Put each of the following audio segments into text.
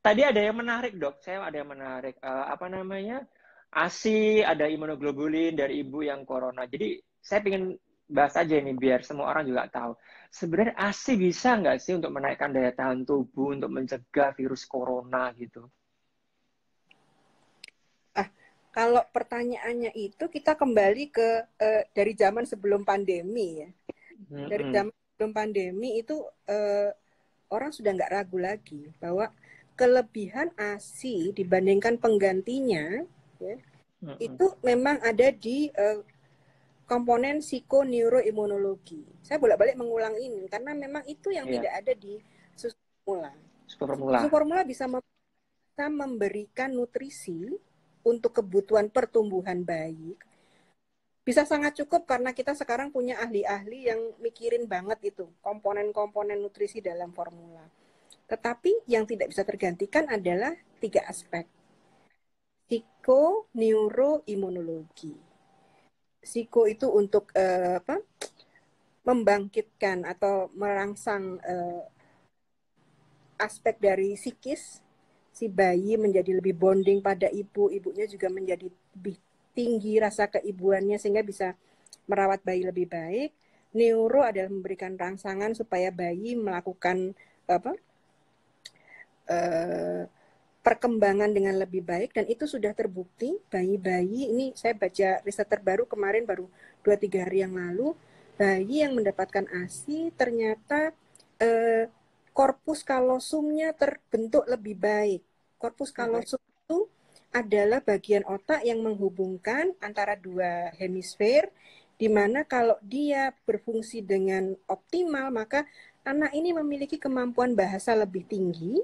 tadi ada yang menarik dok, saya ada yang menarik. Apa namanya? ASI, ada imunoglobulin dari ibu yang corona. Jadi saya ingin bahas aja nih biar semua orang juga tahu. Sebenarnya ASI bisa nggak sih untuk menaikkan daya tahan tubuh untuk mencegah virus corona gitu? Kalau pertanyaannya itu kita kembali ke dari zaman sebelum pandemi ya. Dari Mm-mm. zaman sebelum pandemi itu orang sudah nggak ragu lagi bahwa kelebihan ASI dibandingkan penggantinya ya, Mm-mm. itu memang ada di komponen psikoneuroimunologi. Saya bolak-balik mengulang ini karena memang itu yang Iya, tidak ada di susu formula. super Susu formula. formula bisa memberikan nutrisi untuk kebutuhan pertumbuhan bayi. Bisa sangat cukup karena kita sekarang punya ahli-ahli yang mikirin banget itu komponen-komponen nutrisi dalam formula. Tetapi yang tidak bisa tergantikan adalah 3 aspek. Psikoneuroimunologi. Psiko itu untuk membangkitkan atau merangsang aspek dari psikis, si bayi menjadi lebih bonding pada ibu, ibunya juga menjadi lebih tinggi rasa keibuannya sehingga bisa merawat bayi lebih baik. Neuro adalah memberikan rangsangan supaya bayi melakukan apa perkembangan dengan lebih baik, dan itu sudah terbukti. Bayi-bayi ini saya baca riset terbaru kemarin, baru 2-3 hari yang lalu, bayi yang mendapatkan ASI ternyata korpus kalosumnya terbentuk lebih baik. Korpus kalosum itu adalah bagian otak yang menghubungkan antara dua hemisfer, di mana kalau dia berfungsi dengan optimal maka anak ini memiliki kemampuan bahasa lebih tinggi.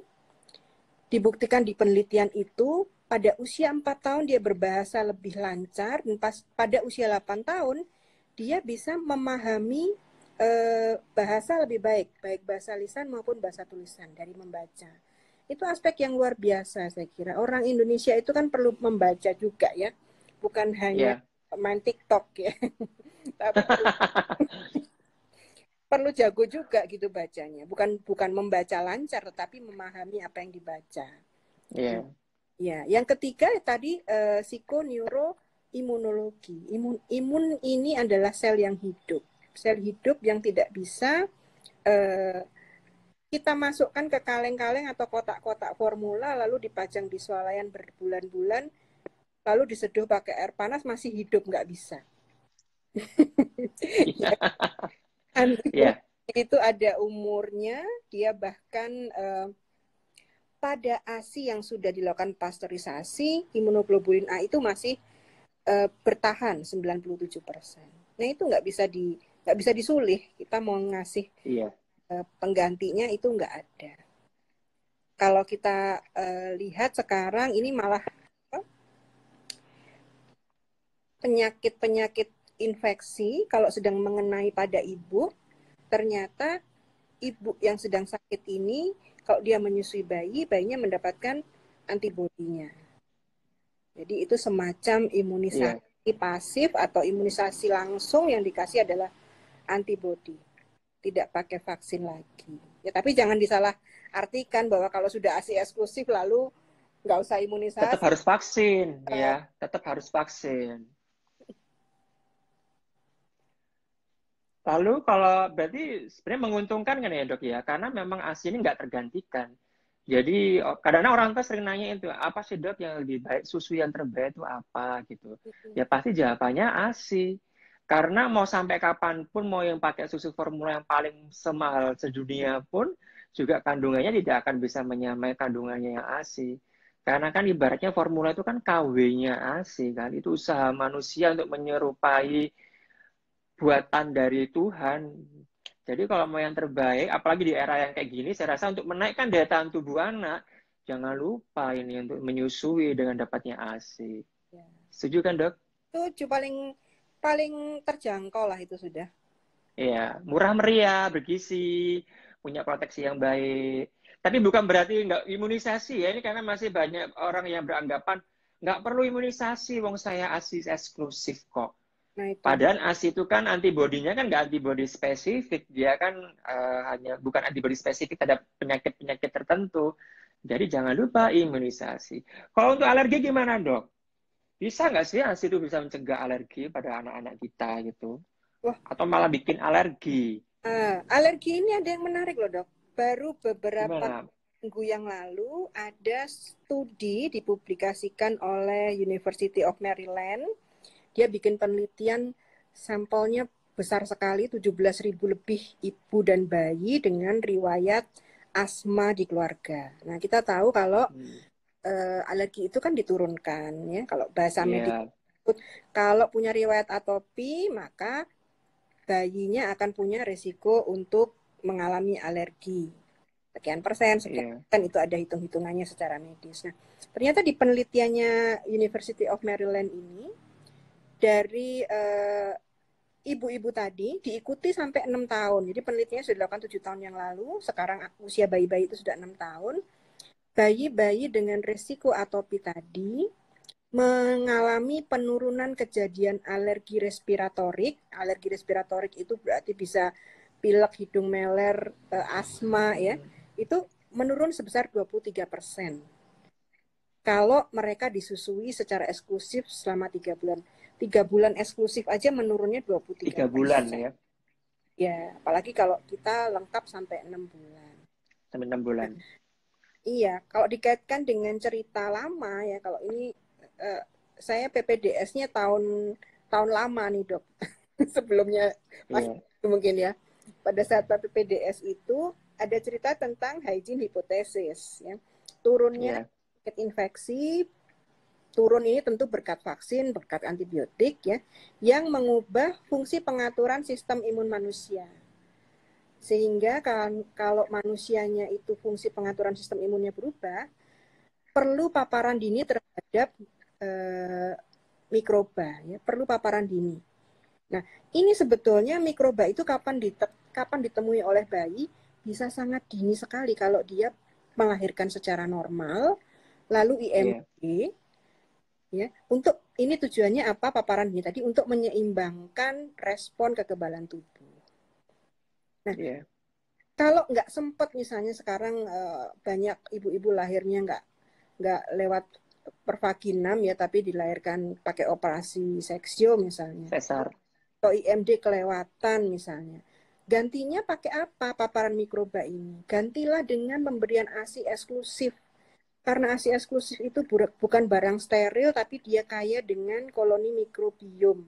Dibuktikan di penelitian itu pada usia 4 tahun dia berbahasa lebih lancar, dan pada usia 8 tahun dia bisa memahami bahasa lebih baik, baik bahasa lisan maupun bahasa tulisan dari membaca. Itu aspek yang luar biasa saya kira. Orang Indonesia itu kan perlu membaca juga ya, bukan hanya Iya. main TikTok ya, tapi perlu jago juga gitu bacanya. Bukan membaca lancar, tetapi memahami apa yang dibaca. Iya. Ya, yang ketiga tadi psikoneuroimunologi. Imun ini adalah sel yang hidup. Sel hidup yang tidak bisa eh, kita masukkan ke kaleng-kaleng atau kotak-kotak formula lalu dipajang di swalayan berbulan-bulan lalu diseduh pakai air panas masih hidup, nggak bisa. Iya. Antibodi Iya. itu ada umurnya, dia bahkan pada ASI yang sudah dilakukan pasteurisasi, imunoglobulin A itu masih bertahan 97%. Nah itu nggak bisa disulih. Kita mau ngasih Iya. penggantinya itu nggak ada. Kalau kita lihat sekarang ini malah penyakit-penyakit infeksi kalau sedang mengenai pada ibu, ternyata ibu yang sedang sakit ini kalau dia menyusui bayi, bayinya mendapatkan antibodinya. Jadi itu semacam Iya. imunisasi pasif atau imunisasi langsung, yang dikasih adalah antibodi. Tidak pakai vaksin lagi. Ya, tapi jangan disalah artikan bahwa kalau sudah ASI eksklusif lalu nggak usah Tetap imunisasi. harus vaksin, ya. Tetap harus vaksin. Lalu kalau berarti sebenarnya menguntungkan kan ya dok ya, karena memang ASI ini nggak tergantikan. Jadi kadang-kadang orang tua sering nanya itu, apa sih dok yang lebih baik, susu yang terbaik itu apa gitu. Ya pasti jawabannya ASI. Karena mau sampai kapanpun, mau yang pakai susu formula yang paling semahal sedunia pun, juga kandungannya tidak akan bisa menyamai kandungannya yang ASI. Karena kan ibaratnya formula itu kan KW-nya ASI kan, itu usaha manusia untuk menyerupai buatan dari Tuhan. Jadi kalau mau yang terbaik, apalagi di era yang kayak gini, saya rasa untuk menaikkan daya tahan tubuh anak, jangan lupa ini untuk menyusui dengan dapatnya ASI. Ya. Setuju kan dok? Itu paling paling terjangkau lah itu sudah. Iya, murah meriah, bergizi, punya proteksi yang baik. Tapi bukan berarti nggak imunisasi ya, ini karena masih banyak orang yang beranggapan nggak perlu imunisasi, wong saya ASI eksklusif kok. Nah itu dia. Padahal ASI itu kan antibodinya kan nggak antibodi spesifik, dia kan hanya bukan antibodi spesifik terhadap penyakit-penyakit tertentu. Jadi jangan lupa imunisasi. Kalau untuk alergi gimana, Dok? Bisa nggak sih ASI itu bisa mencegah alergi pada anak-anak kita gitu? Wah, Atau malah bikin alergi? alergi ini ada yang menarik loh dok. Baru beberapa Gimana? minggu yang lalu ada studi dipublikasikan oleh University of Maryland. Dia bikin penelitian sampelnya besar sekali, 17.000 lebih ibu dan bayi dengan riwayat asma di keluarga. Nah, kita tahu kalau alergi itu kan diturunkan ya. Kalau bahasa medik Iya, kalau punya riwayat atopi, maka bayinya akan punya risiko untuk mengalami alergi. Sekian iya, persen itu ada hitung-hitungannya secara medis. Nah, ternyata di penelitiannya University of Maryland ini, dari ibu-ibu tadi diikuti sampai 6 tahun. Jadi penelitiannya sudah dilakukan 7 tahun yang lalu, sekarang usia bayi-bayi itu sudah 6 tahun. Bayi-bayi dengan risiko atopi tadi mengalami penurunan kejadian alergi respiratorik. Alergi respiratorik itu berarti bisa pilek, hidung meler, asma ya. Itu menurun sebesar 23%. Kalau mereka disusui secara eksklusif selama 3 bulan. 3 bulan eksklusif aja menurunnya 3 bulan 23%. ya, Ya, apalagi kalau kita lengkap sampai 6 bulan. sampai 6 bulan. Iya, kalau dikaitkan dengan cerita lama ya, kalau ini eh, saya PPDS-nya tahun tahun lama nih dok, sebelumnya Mas Iya, mungkin ya. Pada saat PPDS itu ada cerita tentang hygiene hipotesis ya. Turunnya iya, penyakit infeksi, turun ini tentu berkat vaksin, berkat antibiotik ya, yang mengubah fungsi pengaturan sistem imun manusia. Sehingga kalau manusianya itu fungsi pengaturan sistem imunnya berubah, perlu paparan dini terhadap eh, mikroba, ya, perlu paparan dini. Nah, ini sebetulnya mikroba itu kapan ditemui oleh bayi bisa sangat dini sekali kalau dia melahirkan secara normal, lalu iya, IMG, ya, untuk ini tujuannya apa paparan dini tadi untuk menyeimbangkan respon kekebalan tubuh. Nah, iya, kalau nggak sempat misalnya sekarang banyak ibu-ibu lahirnya nggak lewat pervaginam ya, tapi dilahirkan pakai operasi seksio misalnya, sesar. atau IMD kelewatan misalnya. Gantinya pakai apa paparan mikroba ini? Gantilah dengan pemberian ASI eksklusif. Karena ASI eksklusif itu bukan barang steril, tapi dia kaya dengan koloni mikrobiom.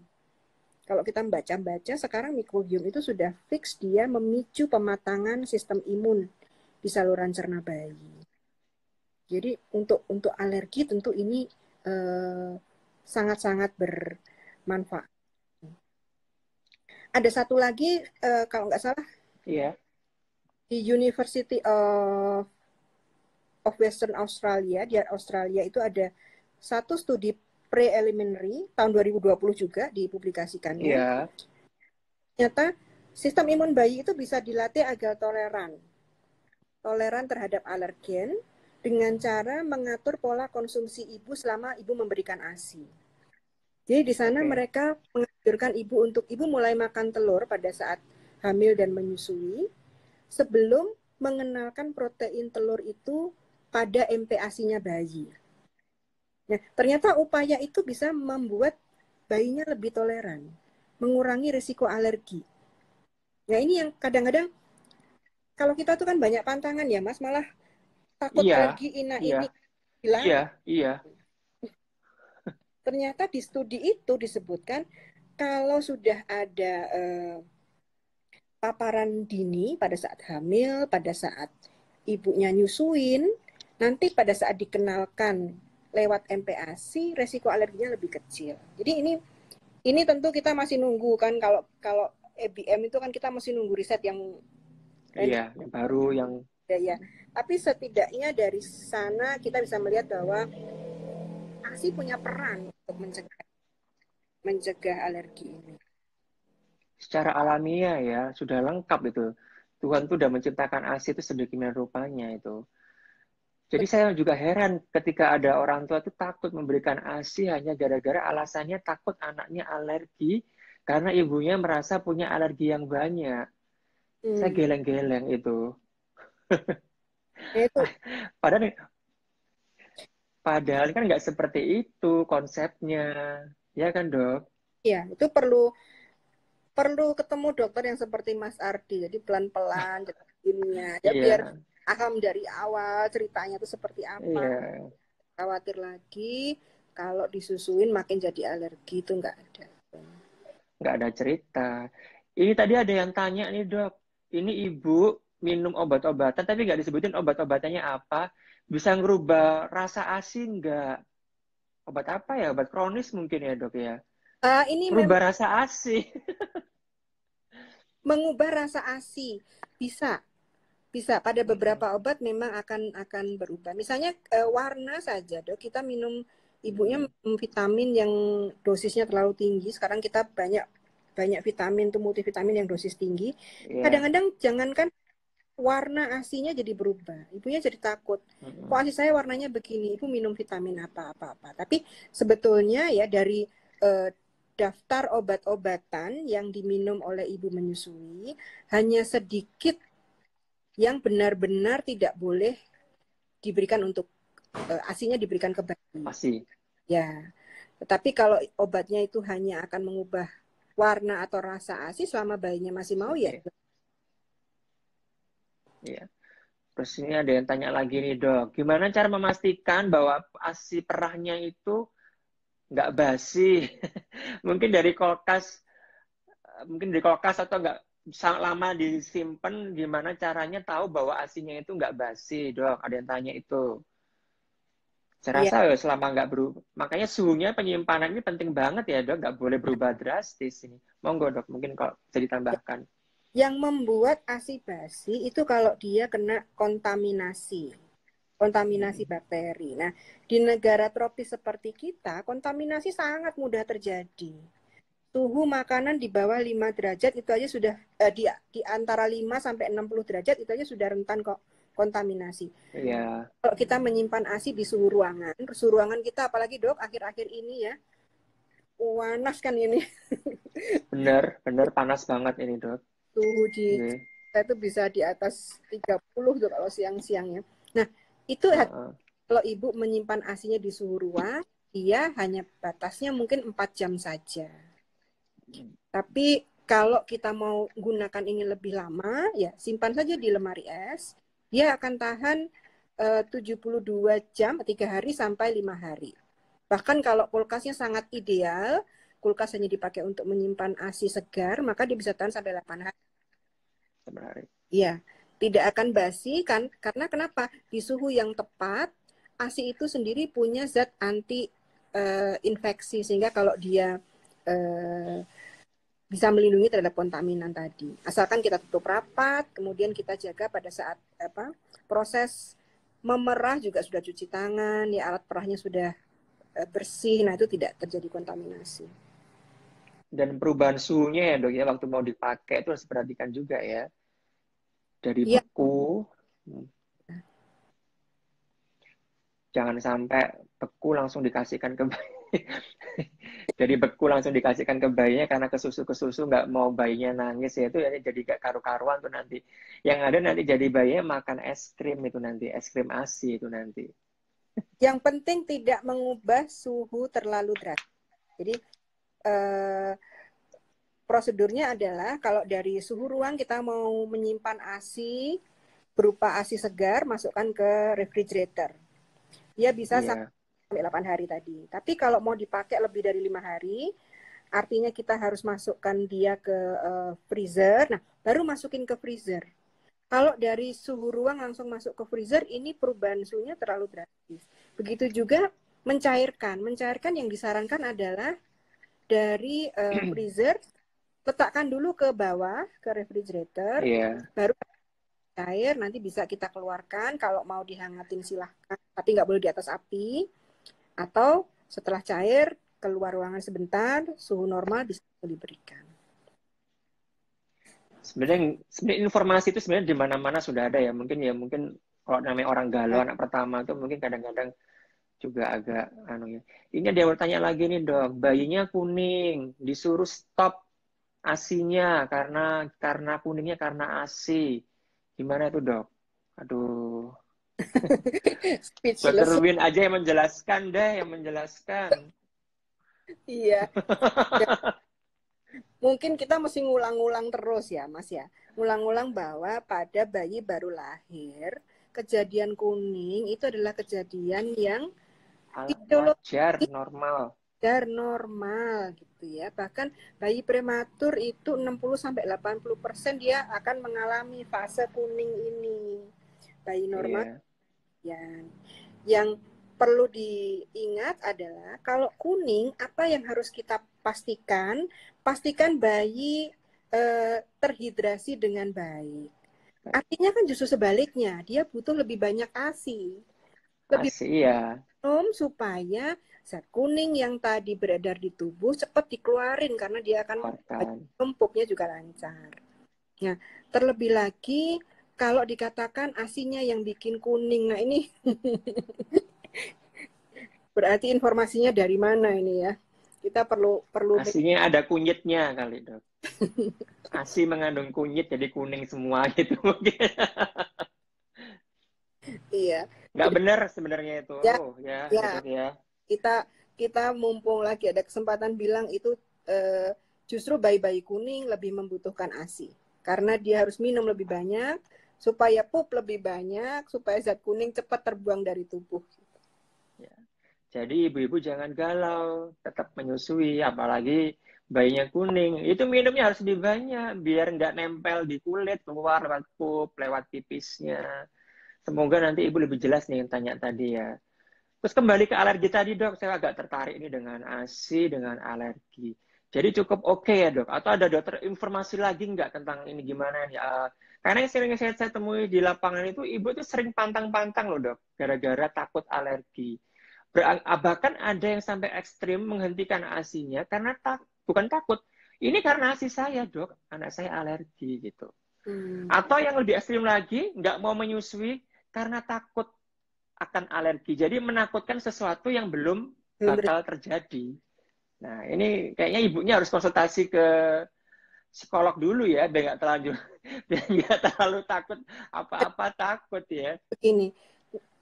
Kalau kita baca-baca, sekarang mikrobiom itu sudah fix dia memicu pematangan sistem imun di saluran cerna bayi. Jadi untuk alergi tentu ini sangat-sangat bermanfaat. Ada satu lagi kalau nggak salah Iya, di University of Western Australia, di Australia itu ada satu studi preliminary tahun 2020 juga dipublikasikannya. iya, Ternyata sistem imun bayi itu bisa dilatih agar toleran terhadap alergen dengan cara mengatur pola konsumsi ibu selama ibu memberikan ASI. Jadi di sana oke, mereka menganjurkan ibu untuk ibu mulai makan telur pada saat hamil dan menyusui sebelum mengenalkan protein telur itu pada MPASI-nya bayi. Nah, ternyata upaya itu bisa membuat bayinya lebih toleran, mengurangi risiko alergi. Nah, ini yang kadang-kadang kalau kita tuh kan banyak pantangan ya, Mas, malah takut iya, alergi iya, ini iya, bilang. iya, Ternyata di studi itu disebutkan kalau sudah ada paparan dini pada saat hamil, pada saat ibunya nyusuin, nanti pada saat dikenalkan lewat MPASI, resiko alerginya lebih kecil. Jadi ini tentu kita masih nunggu kan kalau kalau EBM itu kan kita masih nunggu riset yang iya, yang baru, yang ya. Tapi setidaknya dari sana kita bisa melihat bahwa ASI punya peran untuk mencegah alergi ini. secara alamiah ya, sudah lengkap itu. Tuhan tuh udah menciptakan ASI itu sedemikian rupanya itu. Jadi saya juga heran ketika ada orang tua itu takut memberikan ASI hanya gara-gara alasannya takut anaknya alergi karena ibunya merasa punya alergi yang banyak. Saya Hmm. geleng-geleng itu. Itu Padahal padahal kan nggak seperti itu konsepnya. Ya kan, Dok? ya, itu perlu perlu ketemu dokter yang seperti Mas Ardi. Jadi pelan-pelan jelasinnya ya biar Iya, paham dari awal ceritanya itu seperti apa. iya. Khawatir lagi kalau disusuin makin jadi alergi itu nggak ada. Nggak ada cerita. Ini tadi ada yang tanya nih, Dok. Ini ibu minum obat-obatan, tapi nggak disebutin obat-obatannya apa. Bisa ngerubah rasa ASI nggak? Obat apa ya? Obat kronis mungkin ya, Dok ya? Ini memang Ngerubah rasa ASI. mengubah rasa ASI bisa bisa pada beberapa obat memang akan berubah. Misalnya warna saja, Dok. Kita minum ibunya minum vitamin yang dosisnya terlalu tinggi. Sekarang kita banyak banyak vitamin tuh multivitamin yang dosis tinggi. Iya. Kadang-kadang jangankan warna ASINya jadi berubah. Ibunya jadi takut. Kok ASI saya warnanya begini? Ibu minum vitamin apa-apa. Tapi sebetulnya ya dari eh, daftar obat-obatan yang diminum oleh ibu menyusui hanya sedikit yang benar-benar tidak boleh diberikan untuk ASINya diberikan ke bayi. ASI. Ya. Tetapi kalau obatnya itu hanya akan mengubah warna atau rasa ASI selama bayinya masih mau ya. Oke. Iya. Terus ini ada yang tanya lagi nih, Dok. Gimana cara memastikan bahwa ASI perahnya itu nggak basi? Mungkin dari kulkas, atau nggak sangat lama disimpan, gimana caranya tahu bahwa asinya itu nggak basi, Dok? Ada yang tanya itu. Saya Iya. rasa ya selama nggak berubah, makanya suhunya penyimpanan ini penting banget ya, Dok. Nggak boleh berubah drastis ini. Monggo, Dok, mungkin kalau bisa ditambahkan. Yang membuat ASI basi itu kalau dia kena kontaminasi bakteri. Nah, di negara tropis seperti kita, kontaminasi sangat mudah terjadi. Suhu makanan di bawah 5 derajat itu aja sudah di antara 5 sampai 60 derajat itu aja sudah rentan kok kontaminasi. Iya, Kalau kita menyimpan ASI di suhu ruangan kita apalagi Dok akhir-akhir ini ya, panas kan ini. bener, bener panas banget ini, Dok. Suhu di Iya. kita itu bisa di atas 30 tuh kalau siang-siangnya. Nah, itu Heeh. kalau ibu menyimpan ASINya di suhu ruang, dia hanya batasnya mungkin 4 jam saja. Tapi kalau kita mau gunakan ini lebih lama, ya simpan saja di lemari es. Dia akan tahan 72 jam, 3 hari sampai 5 hari. Bahkan kalau kulkasnya sangat ideal, kulkas hanya dipakai untuk menyimpan ASI segar, maka dia bisa tahan sampai 8 hari. Sebenarnya. Ya, tidak akan basi kan? Karena kenapa? Di suhu yang tepat, ASI itu sendiri punya zat anti infeksi sehingga kalau dia eh, bisa melindungi terhadap kontaminan tadi. Asalkan kita tutup rapat, kemudian kita jaga pada saat proses memerah juga sudah cuci tangan, ya alat perahnya sudah bersih, nah itu tidak terjadi kontaminasi. Dan perubahan suhunya ya, Dok, ya, waktu mau dipakai itu harus perhatikan juga ya. Dari Ya, beku, jangan sampai beku langsung dikasihkan ke bayi. Dari beku langsung dikasihkan ke bayinya karena ke susu nggak mau bayinya nangis ya, itu ya jadi gak karu-karuan tuh nanti. Yang ada nanti jadi bayinya makan es krim itu nanti, es krim ASI itu nanti. yang penting tidak mengubah suhu terlalu drastis. Jadi eh, prosedurnya adalah kalau dari suhu ruang kita mau menyimpan ASI berupa ASI segar, masukkan ke refrigerator. Dia bisa Iya. sampai 8 hari tadi. Tapi kalau mau dipakai lebih dari 5 hari, artinya kita harus masukkan dia ke freezer. Nah, baru masukin ke freezer. Kalau dari suhu ruang langsung masuk ke freezer, ini perubahan suhunya terlalu drastis. Begitu juga mencairkan. Mencairkan yang disarankan adalah dari freezer, letakkan dulu ke bawah, ke refrigerator, Iya. baru cair, nanti bisa kita keluarkan. Kalau mau dihangatin silahkan, tapi nggak boleh di atas api. Atau setelah cair, keluar ruangan sebentar, suhu normal bisa diberikan. Sebenarnya informasi itu sebenarnya di mana-mana sudah ada ya. Mungkin kalau namanya orang galau anak pertama itu mungkin kadang-kadang juga agak anu ya. Ini ada yang bertanya lagi nih, Dok. Bayinya kuning, disuruh stop ASINya karena kuningnya karena ASI. Gimana itu, Dok? Aduh. Speechless. Dokter Win aja yang menjelaskan deh, yang menjelaskan. Iya. Ya, mungkin kita mesti ngulang-ngulang terus ya, Mas ya. Ngulang-ngulang bahwa pada bayi baru lahir, kejadian kuning itu adalah kejadian yang Wajar, fisiologis normal. dan normal gitu ya. Bahkan bayi prematur itu 60-80% dia akan mengalami fase kuning ini. Bayi normal Iya. yang perlu diingat adalah kalau kuning apa yang harus kita pastikan? Pastikan bayi terhidrasi dengan baik. Artinya kan justru sebaliknya, dia butuh lebih banyak ASI. Lebih Asih ya. minum supaya zat kuning yang tadi beredar di tubuh cepat dikeluarin karena dia akan Keluarkan. numpuknya juga lancar. Nah, terlebih lagi kalau dikatakan asinya yang bikin kuning. Nah, ini berarti informasinya dari mana ini ya? Kita perlu Asinya ada kunyitnya kali, Dok. Asi mengandung kunyit jadi kuning semua gitu mungkin. iya. Nggak Jadi benar sebenarnya itu. ya Oh ya ya Dok ya. kita kita mumpung lagi ada kesempatan bilang itu justru bayi-bayi kuning lebih membutuhkan ASI karena dia harus minum lebih banyak supaya pup lebih banyak supaya zat kuning cepat terbuang dari tubuh. Ya. Jadi ibu-ibu jangan galau, tetap menyusui, apalagi bayinya kuning. Itu minumnya harus lebih banyak, biar nggak nempel di kulit, keluar lewat pup, lewat pipisnya. Semoga nanti ibu lebih jelas nih yang tanya tadi ya. Terus kembali ke alergi tadi dok, saya agak tertarik ini dengan ASI, dengan alergi. Jadi cukup oke ya dok? Atau ada dokter informasi lagi nggak tentang ini gimana nih? Karena yang sering saya temui di lapangan itu, ibu itu sering pantang-pantang loh dok, gara-gara takut alergi. Bahkan ada yang sampai ekstrim menghentikan ASI-nya karena bukan takut. Ini karena ASI saya dok, anak saya alergi gitu. Atau yang lebih ekstrim lagi, nggak mau menyusui karena takut akan alergi. Jadi menakutkan sesuatu yang belum bakal terjadi. Nah, ini kayaknya ibunya harus konsultasi ke psikolog dulu ya, biar nggak terlanjur, biar nggak terlalu takut apa-apa takut ya. Begini,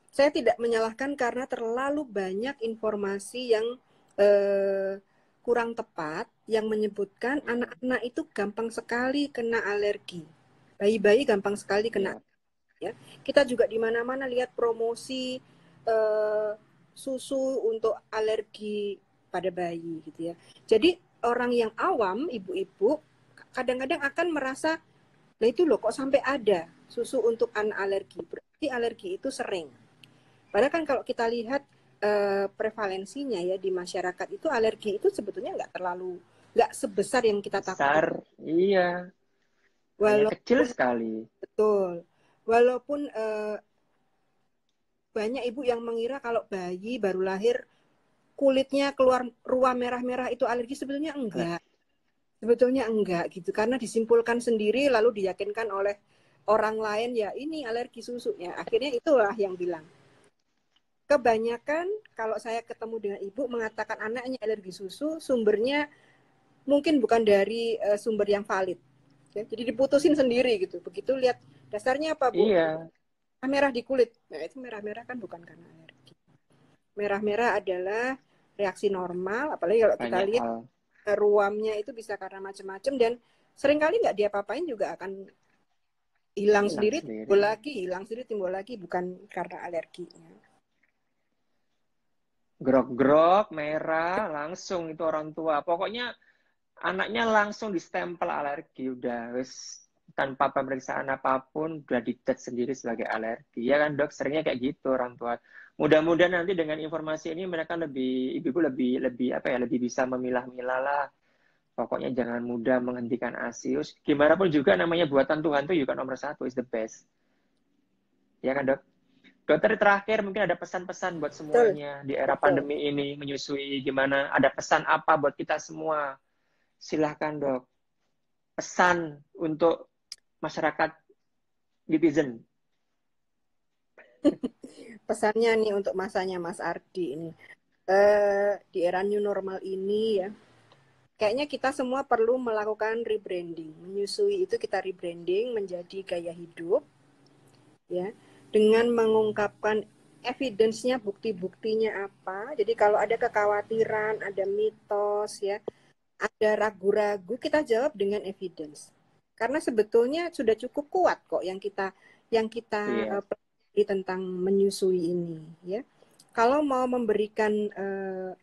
saya tidak menyalahkan karena terlalu banyak informasi yang kurang tepat yang menyebutkan anak-anak itu gampang sekali kena alergi. Bayi-bayi gampang sekali kena. Ya. Ya. Kita juga di mana-mana lihat promosi susu untuk alergi pada bayi gitu ya. Jadi orang yang awam, ibu-ibu, kadang-kadang akan merasa, nah itu loh kok sampai ada susu untuk anak alergi. Berarti alergi itu sering. Padahal kan kalau kita lihat prevalensinya ya di masyarakat itu alergi itu sebetulnya nggak sebesar yang kita takutkan. Besar, iya. Hanya kecil Walaupun sekali. betul, walaupun banyak ibu yang mengira kalau bayi baru lahir kulitnya keluar ruam merah-merah itu alergi, sebetulnya enggak. Alergi. Sebetulnya enggak gitu karena disimpulkan sendiri lalu diyakinkan oleh orang lain ya ini alergi susu ya. Akhirnya itulah yang bilang. Kebanyakan kalau saya ketemu dengan ibu mengatakan anaknya alergi susu, sumbernya mungkin bukan dari sumber yang valid. Ya, jadi diputusin sendiri gitu. Begitu lihat dasarnya apa, Bu? Iya. Merah di kulit. Nah, itu merah-merah kan bukan karena alergi. Merah-merah adalah reaksi normal, apalagi kalau kita Banyak lihat hal. ruamnya itu bisa karena macam-macam dan seringkali nggak diapa-apain juga akan hilang Hilang sendiri, sendiri. timbul lagi, bukan karena alerginya. Grok-grok, merah, langsung itu orang tua. Pokoknya anaknya langsung distempel alergi. Udah, wis tanpa pemeriksaan apapun udah dicat sendiri sebagai alergi. Ya kan dok, seringnya kayak gitu orang tua. Mudah-mudahan nanti dengan informasi ini mereka lebih, ibu-ibu lebih apa ya, lebih bisa memilah-milah lah. Pokoknya jangan mudah menghentikan ASI. Gimana pun juga namanya buatan Tuhan tuh juga nomor satu, is the best. Ya kan dok? Dokter terakhir mungkin ada pesan-pesan buat Betul, semuanya di era betul. pandemi ini menyusui gimana? Ada pesan apa buat kita semua? Silahkan dok. Pesan untuk masyarakat netizen. Pesannya nih untuk masanya Mas Ardi ini. Di era new normal ini ya, kayaknya kita semua perlu melakukan rebranding. Menyusui itu kita rebranding menjadi gaya hidup, ya. dengan mengungkapkan evidence-nya, bukti-buktinya apa. Jadi kalau ada kekhawatiran, ada mitos ya, ada ragu-ragu, kita jawab dengan evidence. Karena sebetulnya sudah cukup kuat kok yang kita Iya. pelajari tentang menyusui ini ya. Kalau mau memberikan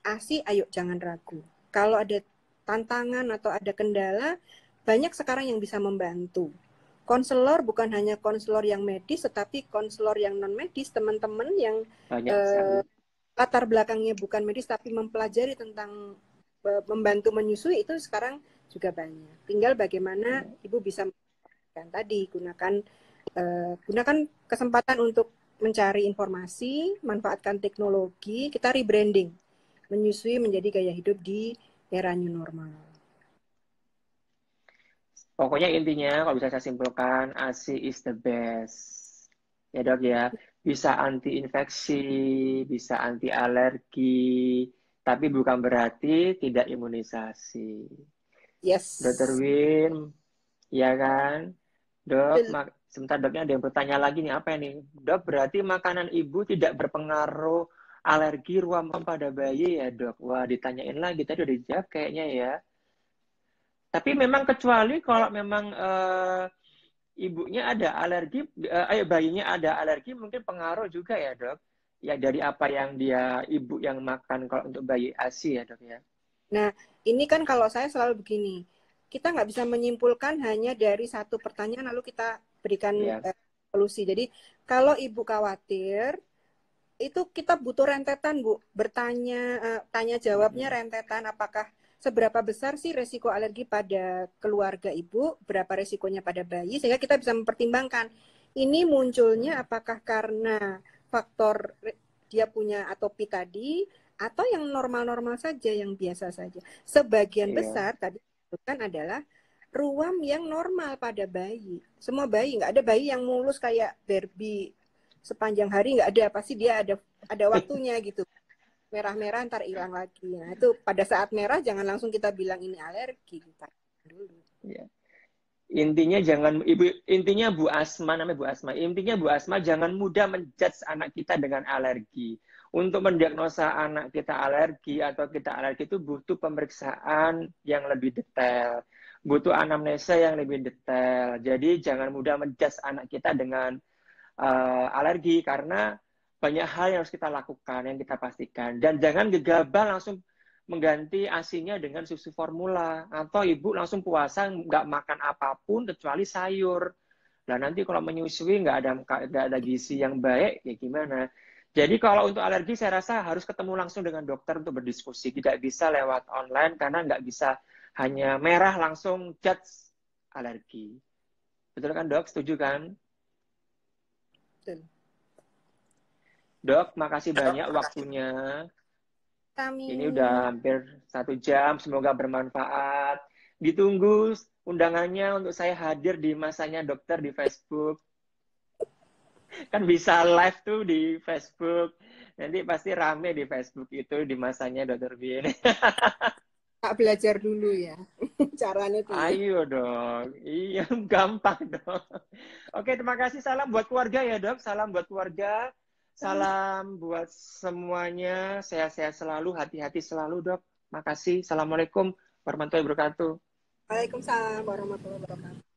ASI, ayo jangan ragu. Kalau ada tantangan atau ada kendala, banyak sekarang yang bisa membantu. Konselor bukan hanya konselor yang medis, tetapi konselor yang non medis, teman-teman yang Banyak sekali. latar belakangnya bukan medis tapi mempelajari tentang membantu menyusui, itu sekarang juga banyak. Tinggal bagaimana Iya. ibu bisa melakukan tadi, gunakan kesempatan untuk mencari informasi, manfaatkan teknologi, kita rebranding, menyusui menjadi gaya hidup di era new normal. Pokoknya intinya kalau bisa saya simpulkan, ASI is the best. Ya dok ya, bisa anti infeksi, bisa anti alergi, tapi bukan berarti tidak imunisasi. Dokter Yes. Win, ya kan? Dok, Betul. sebentar doknya ada yang bertanya lagi nih, apa ini? Dok, berarti makanan ibu tidak berpengaruh alergi ruam pada bayi ya dok? Wah, ditanyain lagi, tadi udah dijawab kayaknya ya. Tapi memang kecuali kalau memang ibunya ada alergi, bayinya ada alergi, mungkin pengaruh juga ya dok. Ya dari apa yang dia ibu yang makan kalau untuk bayi ASI ya dok ya. Nah, ini kan kalau saya selalu begini, kita nggak bisa menyimpulkan hanya dari satu pertanyaan lalu kita berikan Ya. solusi. Jadi, kalau ibu khawatir, itu kita butuh rentetan, Bu. Tanya jawabnya rentetan, apakah seberapa besar sih resiko alergi pada keluarga ibu, berapa resikonya pada bayi, sehingga kita bisa mempertimbangkan. Ini munculnya apakah karena faktor dia punya atopi tadi, atau yang normal-normal saja, yang biasa saja. Sebagian Iya. besar tadi disebutkan adalah ruam yang normal pada bayi. Semua bayi, nggak ada bayi yang mulus kayak Barbie sepanjang hari, nggak ada, pasti dia ada waktunya gitu, merah-merah ntar hilang lagi. Nah itu pada saat merah jangan langsung kita bilang ini alergi, kita dulu. Iya. Intinya jangan intinya Bu Asma, namanya Bu Asma. Intinya Bu Asma jangan mudah menjudge anak kita dengan alergi. Untuk mendiagnosa anak kita alergi atau kita alergi itu butuh pemeriksaan yang lebih detail, butuh anamnesa yang lebih detail. Jadi jangan mudah menjudge anak kita dengan alergi karena banyak hal yang harus kita lakukan, yang kita pastikan. Dan jangan gegabah langsung mengganti ASINya dengan susu formula. Atau ibu langsung puasa nggak makan apapun kecuali sayur. Nah nanti kalau menyusui nggak ada gizi yang baik, ya gimana? Jadi kalau untuk alergi saya rasa harus ketemu langsung dengan dokter untuk berdiskusi. Tidak bisa lewat online karena nggak bisa hanya merah langsung judge alergi. Betul kan dok? Setuju kan? Betul. Dok, makasih banyak waktunya. Ini Kami udah hampir 1 jam, semoga bermanfaat. Ditunggu undangannya untuk saya hadir di masanya dokter di Facebook. Kan bisa live tuh di Facebook. Nanti pasti rame di Facebook itu di masanya dokter Bin. tak belajar dulu ya caranya tuh ya. Ayo dong. Iya, gampang dong. Oke, terima kasih. Salam buat keluarga ya, Dok. Salam buat keluarga. Salam buat semuanya. Sehat-sehat selalu, hati-hati selalu, Dok. Makasih. Assalamualaikum warahmatullahi wabarakatuh. Waalaikumsalam warahmatullahi wabarakatuh.